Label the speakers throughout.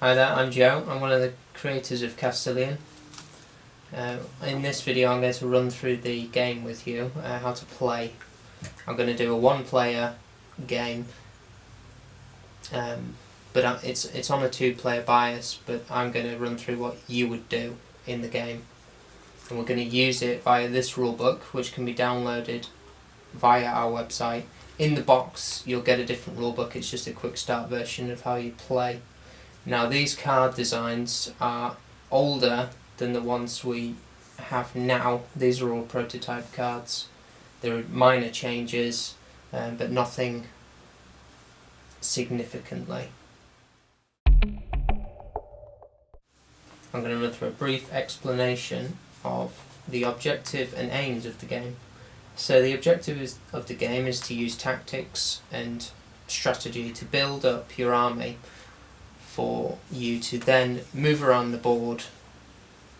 Speaker 1: Hi there, I'm Joe. I'm one of the creators of Castilion. In this video I'm going to run through the game with you, how to play. I'm going to do a one-player game, but it's on a two-player bias, but I'm going to run through what you would do in the game. And we're going to use it via this rulebook, which can be downloaded via our website. In the box you'll get a different rulebook, it's just a quick start version of how you play. Now these card designs are older than the ones we have now. These are all prototype cards. There are minor changes, but nothing significantly. I'm going to run through a brief explanation of the objective and aims of the game. So the objective of the game is to use tactics and strategy to build up your army for you to then move around the board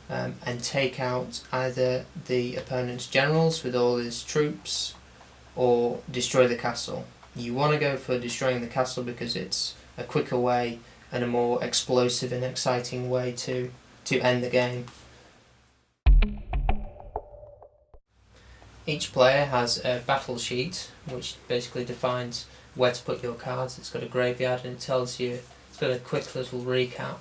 Speaker 1: and take out either the opponent's generals with all his troops or destroy the castle. You want to go for destroying the castle because it's a quicker way and a more explosive and exciting way to end the game. Each player has a battle sheet which basically defines where to put your cards. It's got a graveyard and it tells you, it's got a quick little recap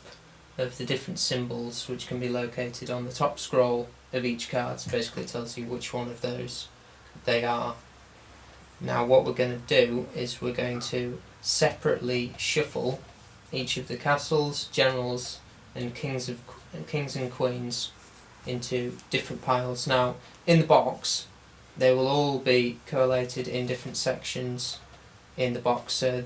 Speaker 1: of the different symbols which can be located on the top scroll of each card. So basically it tells you which one of those they are. Now what we're going to do is we're going to separately shuffle each of the castles, generals and kings and queens into different piles. Now in the box they will all be collated in different sections in the box, so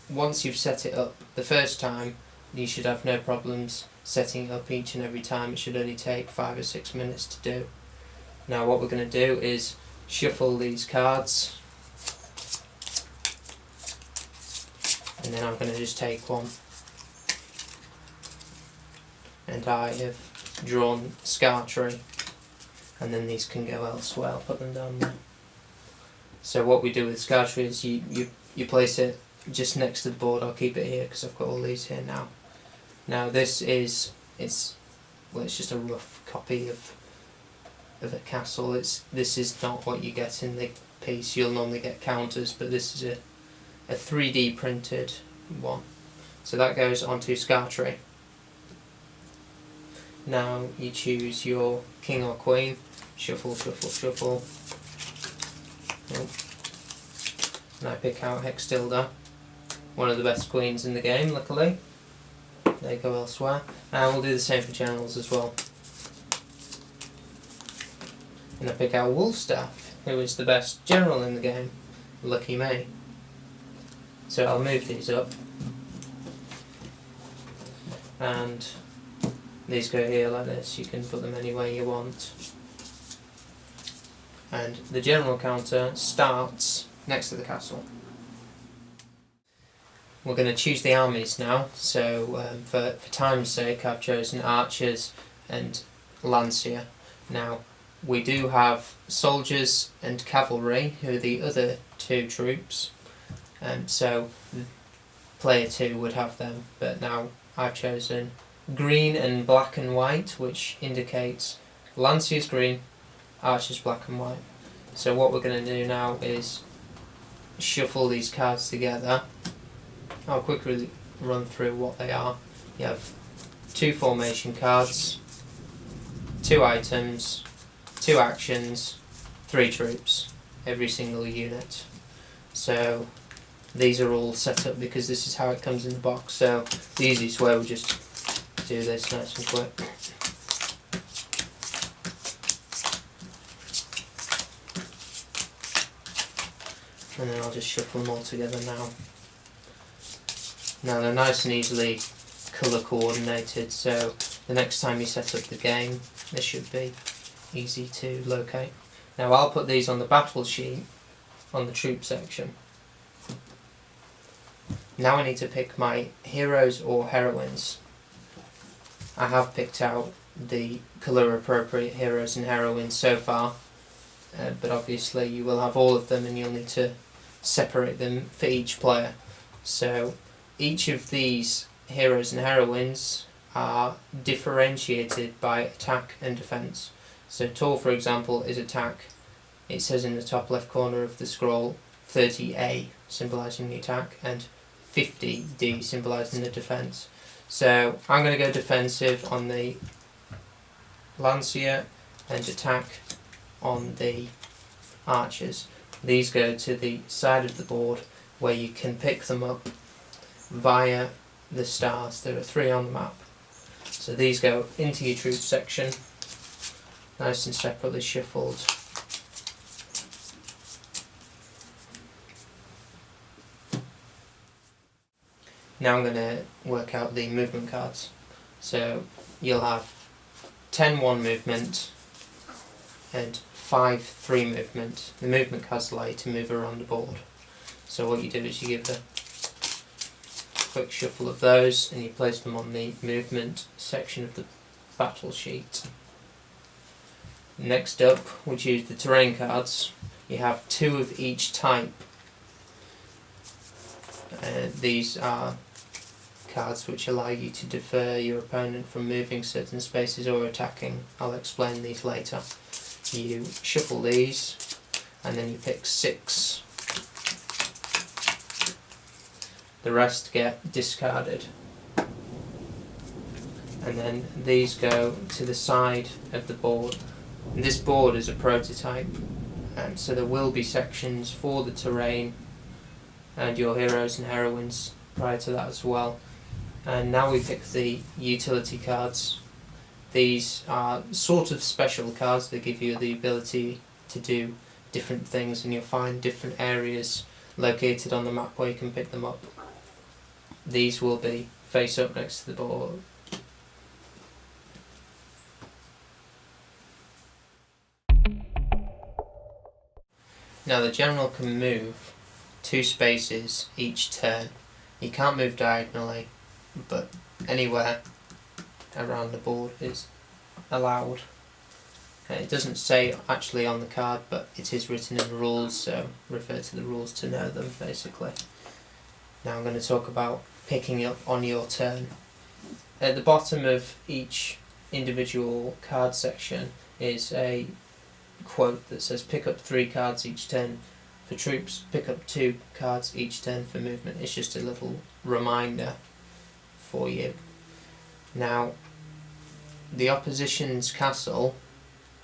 Speaker 1: once you've set it up the first time you should have no problems setting it up each and every time. It should only take 5 or 6 minutes to do. Now what we're going to do is shuffle these cards, and then I'm going to just take one, and I have drawn Scar Tree, and then these can go elsewhere. I'll put them down there. So what we do with Scar Tree is you place it just next to the board. I'll keep it here because I've got all these here now. Now this is, it's just a rough copy of a castle. This is not what you get in the piece. You'll normally get counters, but this is a 3D printed one. So that goes onto Scar Tree. Now you choose your king or queen. Shuffle, shuffle, shuffle. Oh. And I pick out Hextilda, one of the best queens in the game, luckily. They go elsewhere. And we'll do the same for generals as well. And I pick out Wolfstaff, who is the best general in the game. Lucky me. So I'll move these up. And these go here like this. You can put them anywhere you want. And the general counter starts next to the castle. We're going to choose the armies now, so for time's sake I've chosen archers and lancier. Now we do have soldiers and cavalry, who are the other two troops, so player 2 would have them, but now I've chosen green and black and white, which indicates lanciers green, archers black and white. So what we're going to do now is shuffle these cards together. I'll quickly run through what they are. You have 2 formation cards, 2 items, 2 actions, 3 troops, every single unit. So these are all set up because this is how it comes in the box. So the easiest way, we'll just do this nice and quick. And then I'll just shuffle them all together now. Now they're nice and easily colour coordinated, so the next time you set up the game this should be easy to locate. Now I'll put these on the battle sheet on the troop section. Now I need to pick my heroes or heroines. I have picked out the colour appropriate heroes and heroines so far, but obviously you will have all of them and you'll need to separate them for each player. So each of these heroes and heroines are differentiated by attack and defense. So tall, for example, is attack. It says in the top left corner of the scroll 30A symbolising the attack and 50D symbolising the defence. So I'm going to go defensive on the Lancia and attack on the archers. These go to the side of the board where you can pick them up via the stars. There are 3 on the map. So these go into your troop section, nice and separately shuffled. Now I'm going to work out the movement cards. So you'll have 10-1 movement and 5-3 movement. The movement cards allow you to move around the board. So what you do is you give a quick shuffle of those and you place them on the movement section of the battle sheet. Next up, we choose the terrain cards. You have 2 of each type. These are cards which allow you to defer your opponent from moving certain spaces or attacking. I'll explain these later. You shuffle these and then you pick 6. The rest get discarded. And then these go to the side of the board. And this board is a prototype, and so there will be sections for the terrain and your heroes and heroines prior to that as well. And now we pick the utility cards. These are sort of special cards that give you the ability to do different things, and you'll find different areas located on the map where you can pick them up. These will be face up next to the board. Now the general can move 2 spaces each turn. You can't move diagonally, but anywhere around the board is allowed. It doesn't say actually on the card, but it is written in the rules, so refer to the rules to know them basically. Now I'm going to talk about picking up on your turn. At the bottom of each individual card section is a quote that says pick up 3 cards each turn for troops, pick up 2 cards each turn for movement. It's just a little reminder for you. Now the opposition's castle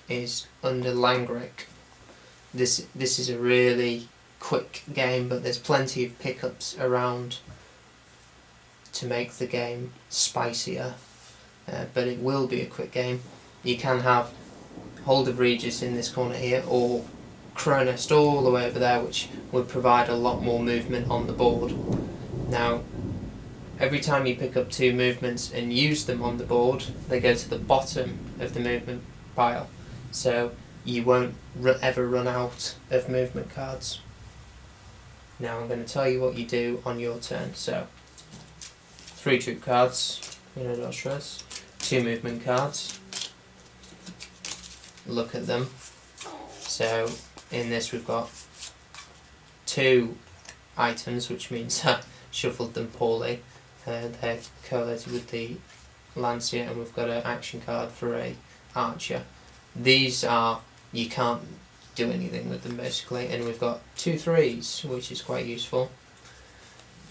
Speaker 1: is under Langrick. This is a really quick game, but there's plenty of pickups around to make the game spicier, but it will be a quick game. You can have Hold of Regis in this corner here, or Cronest all the way over there, which would provide a lot more movement on the board. Now every time you pick up 2 movements and use them on the board, they go to the bottom of the movement pile, so you won't ever run out of movement cards. Now I'm going to tell you what you do on your turn. So 3 troop cards, no stress, 2 movement cards. Look at them. So in this we've got 2 items, which means I shuffled them poorly. They're correlated with the Lancia, and we've got an action card for a archer. These are, you can't do anything with them basically, and we've got 2 3s, which is quite useful.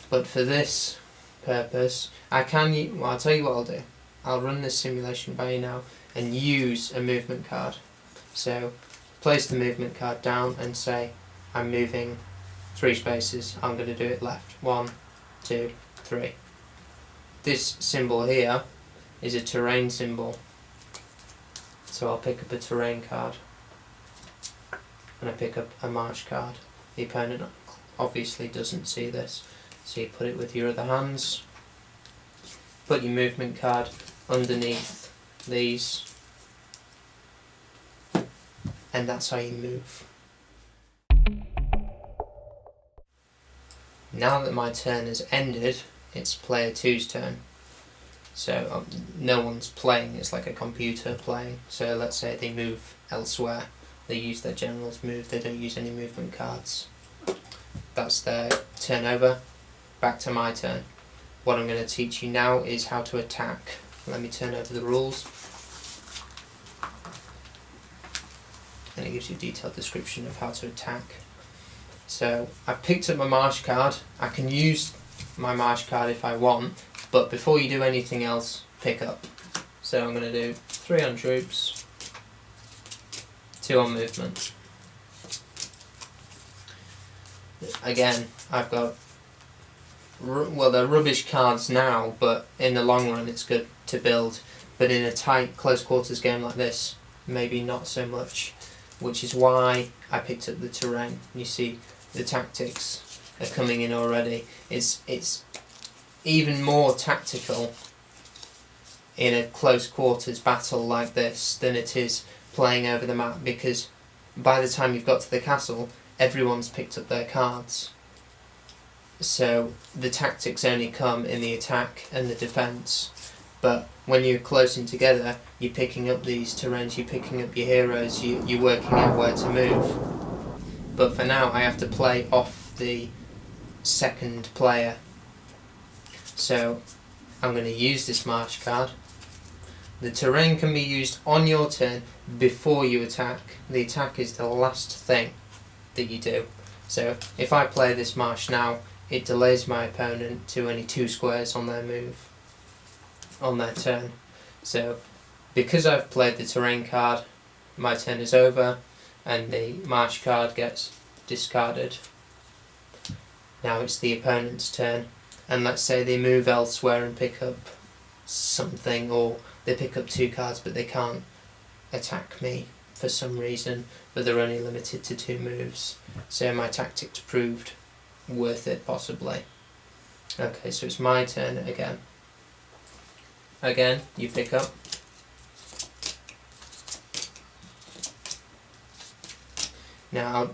Speaker 1: But for this purpose, I'll tell you what I'll do. I'll run this simulation by you now and use a movement card. So place the movement card down and say I'm moving 3 spaces, I'm going to do it left. 1, 2, 3. This symbol here is a terrain symbol, so I'll pick up a terrain card and I pick up a march card. The opponent obviously doesn't see this, so you put it with your other hands, put your movement card underneath these, and that's how you move. Now that my turn has ended, it's player 2's turn. So no one's playing, it's like a computer playing. So let's say they move elsewhere, they use their general's move, they don't use any movement cards. That's their turn over. Back to my turn. what I'm going to teach you now is how to attack. Let me turn over the rules. And it gives you a detailed description of how to attack. So I've picked up my marsh card. I can use my marsh card if I want, but before you do anything else, pick up. So I'm going to do 3 on troops, 2 on movement. Again, I've got, well, they're rubbish cards now, but in the long run it's good to build. But in a tight, close quarters game like this, maybe not so much. Which is why I picked up the terrain. You see, the tactics are coming in already. It's even more tactical in a close quarters battle like this than it is playing over the map, because by the time you've got to the castle, everyone's picked up their cards. So the tactics only come in the attack and the defence. But when you're closing together, you're picking up these terrains, you're picking up your heroes, you're working out where to move. But for now, I have to play off the second player. So I'm going to use this marsh card. The terrain can be used on your turn before you attack. The attack is the last thing that you do. So if I play this marsh now, it delays my opponent to only 2 squares on their move, on their turn. So because I've played the terrain card, my turn is over and the marsh card gets discarded. Now it's the opponent's turn, and let's say they move elsewhere and pick up something, or they pick up 2 cards but they can't attack me for some reason, but they're only limited to 2 moves. So my tactics proved worth it, possibly. Okay, so it's my turn again. Again, you pick up. Now,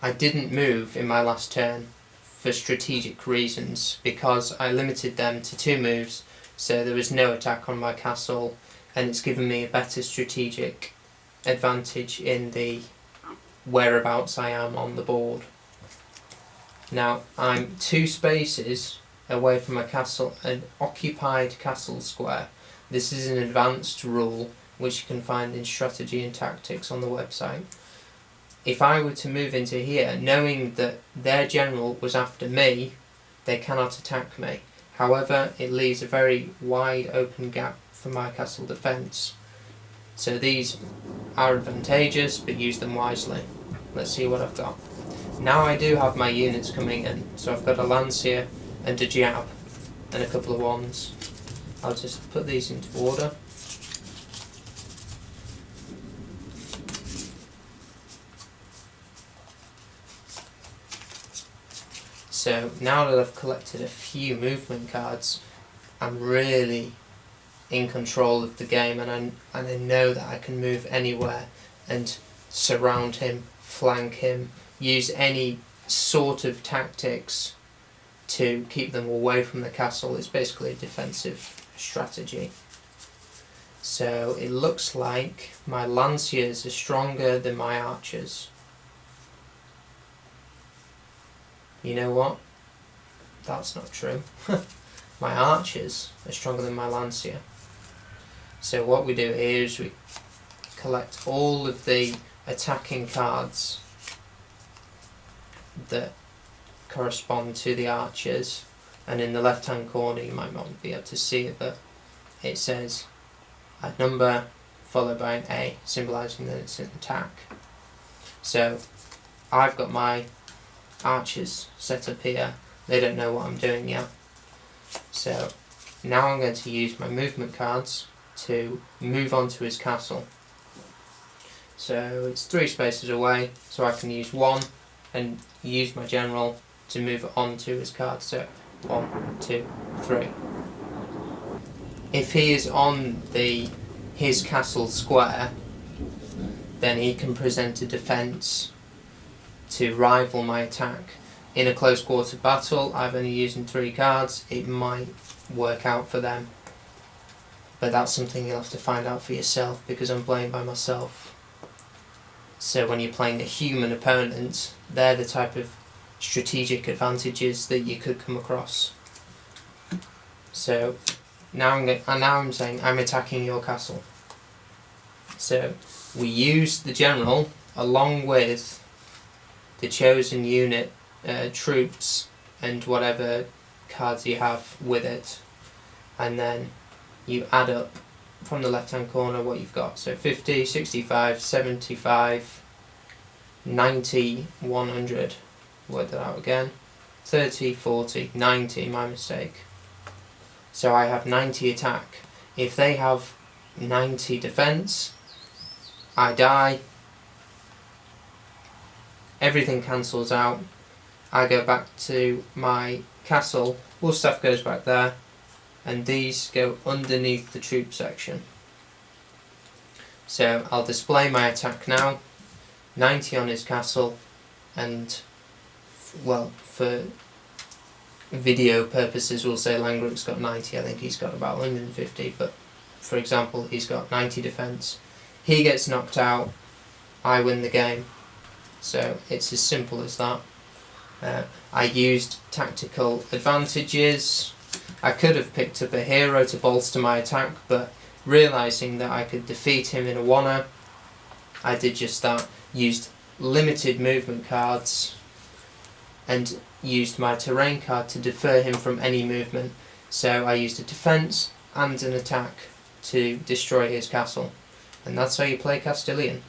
Speaker 1: I didn't move in my last turn for strategic reasons, because I limited them to 2 moves, so there was no attack on my castle, and it's given me a better strategic advantage in the whereabouts I am on the board. Now, I'm 2 spaces away from a castle, an occupied castle square. This is an advanced rule which you can find in Strategy and Tactics on the website. If I were to move into here, knowing that their general was after me, they cannot attack me. However, it leaves a very wide open gap for my castle defence. So these are advantageous, but use them wisely. Let's see what I've got. Now I do have my units coming in, so I've got a Lancier and a Jab and a couple of wands. I'll just put these into order. So now that I've collected a few movement cards, I'm really in control of the game, and I know that I can move anywhere and surround him, flank him, use any sort of tactics to keep them away from the castle. It's basically a defensive strategy. So it looks like my Lanciers are stronger than my archers. You know what? That's not true. My archers are stronger than my Lancier. So what we do here is we collect all of the attacking cards that correspond to the archers, and in the left hand corner, you might not be able to see it, but it says a number followed by an A, symbolising that it's an attack. So I've got my archers set up here. They don't know what I'm doing yet. So now I'm going to use my movement cards to move on to his castle. So it's 3 spaces away, so I can use 1 and use my general to move on to his card. So 1, 2, 3. If he is on his castle square, then he can present a defence to rival my attack. In a close quarter battle, I've only using 3 cards. It might work out for them, but that's something you'll have to find out for yourself, because I'm playing by myself. So when you're playing a human opponent, they're the type of strategic advantages that you could come across. So now I'm saying I'm attacking your castle. So we use the general along with the chosen unit, troops, and whatever cards you have with it, and then you add up from the left hand corner what you've got. So 50, 65, 75, 90, 100, work that out again, 30, 40, 90, my mistake. So I have 90 attack. If they have 90 defense, I die, everything cancels out, I go back to my castle, Wolfstaff goes back there, and these go underneath the troop section. So I'll display my attack now, 90 on his castle, and well, for video purposes we'll say Langruk's got 90, I think he's got about 150, but for example he's got 90 defense. He gets knocked out, I win the game. So it's as simple as that. I used tactical advantages. I could have picked up a hero to bolster my attack, but realising that I could defeat him in a one-er, I did just that. Used limited movement cards and used my terrain card to defer him from any movement. So I used a defence and an attack to destroy his castle. And that's how you play Castilion.